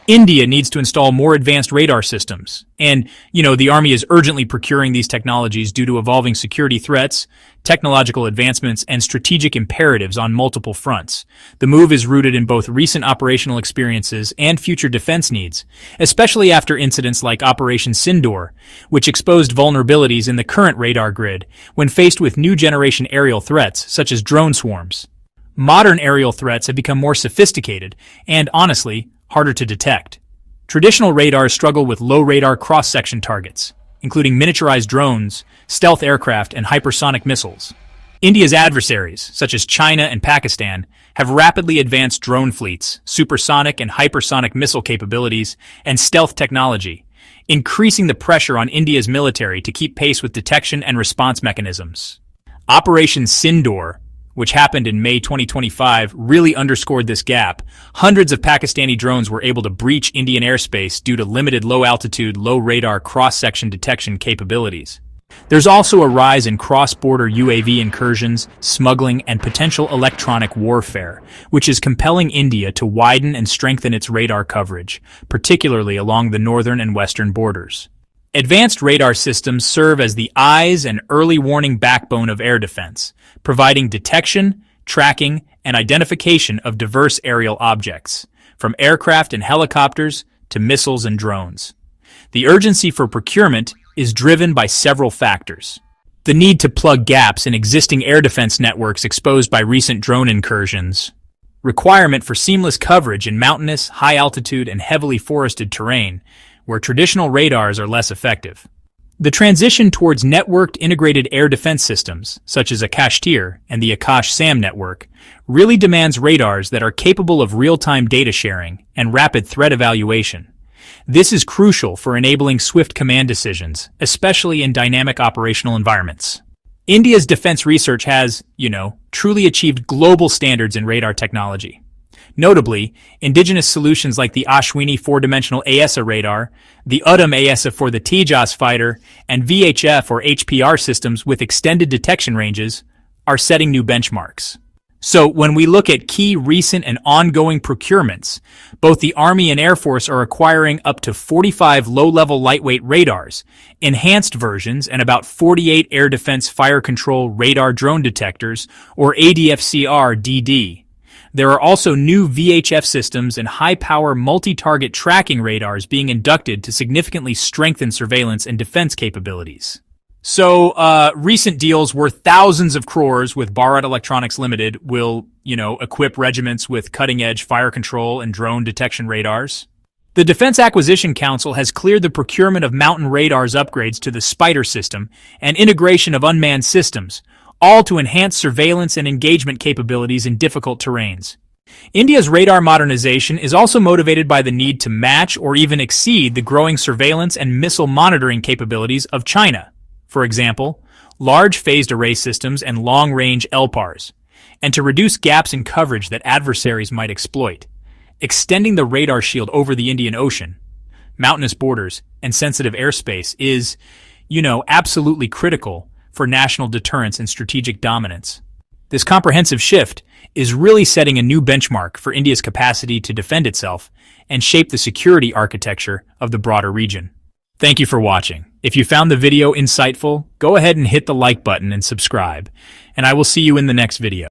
India needs to install more advanced radar systems. And, the Army is urgently procuring these technologies due to evolving security threats, technological advancements, and strategic imperatives on multiple fronts. The move is rooted in both recent operational experiences and future defense needs, especially after incidents like Operation Sindoor, which exposed vulnerabilities in the current radar grid when faced with new generation aerial threats such as drone swarms. Modern aerial threats have become more sophisticated and, honestly, harder to detect. Traditional radars struggle with low radar cross-section targets, including miniaturized drones, stealth aircraft, and hypersonic missiles. India's adversaries, such as China and Pakistan, have rapidly advanced drone fleets, supersonic and hypersonic missile capabilities, and stealth technology, increasing the pressure on India's military to keep pace with detection and response mechanisms. Operation Sindoor, which happened in May 2025, really underscored this gap. Hundreds of Pakistani drones were able to breach Indian airspace due to limited low-altitude, low-radar cross-section detection capabilities. There's also a rise in cross-border UAV incursions, smuggling, and potential electronic warfare, which is compelling India to widen and strengthen its radar coverage, particularly along the northern and western borders. Advanced radar systems serve as the eyes and early warning backbone of air defense, providing detection, tracking, and identification of diverse aerial objects, from aircraft and helicopters to missiles and drones. The urgency for procurement is driven by several factors. The need to plug gaps in existing air defense networks exposed by recent drone incursions. Requirement for seamless coverage in mountainous, high-altitude, and heavily forested terrain, where traditional radars are less effective. The transition towards networked integrated air defense systems, such as Akash-Tir and the Akash-SAM network, really demands radars that are capable of real-time data sharing and rapid threat evaluation. This is crucial for enabling swift command decisions, especially in dynamic operational environments. India's defense research has, truly achieved global standards in radar technology. Notably, indigenous solutions like the Ashwini 4-dimensional AESA radar, the Uttam AESA for the Tejas fighter, and VHF or HPR systems with extended detection ranges are setting new benchmarks. So when we look at key recent and ongoing procurements, both the Army and Air Force are acquiring up to 45 low-level lightweight radars, enhanced versions, and about 48 air defense fire control radar drone detectors, or ADFCR-DD. There are also new VHF systems and high-power multi-target tracking radars being inducted to significantly strengthen surveillance and defense capabilities. So, recent deals worth thousands of crores with Bharat Electronics Limited will, equip regiments with cutting-edge fire control and drone detection radars. The Defense Acquisition Council has cleared the procurement of Mountain Radar's upgrades to the Spider system and integration of unmanned systems, all to enhance surveillance and engagement capabilities in difficult terrains. India's radar modernization is also motivated by the need to match or even exceed the growing surveillance and missile monitoring capabilities of China. For example, large phased array systems and long-range LPARs, and to reduce gaps in coverage that adversaries might exploit. Extending the radar shield over the Indian Ocean, mountainous borders, and sensitive airspace is, absolutely critical for national deterrence and strategic dominance. This comprehensive shift is really setting a new benchmark for India's capacity to defend itself and shape the security architecture of the broader region. Thank you for watching. If you found the video insightful, go ahead and hit the like button and subscribe, and I will see you in the next video.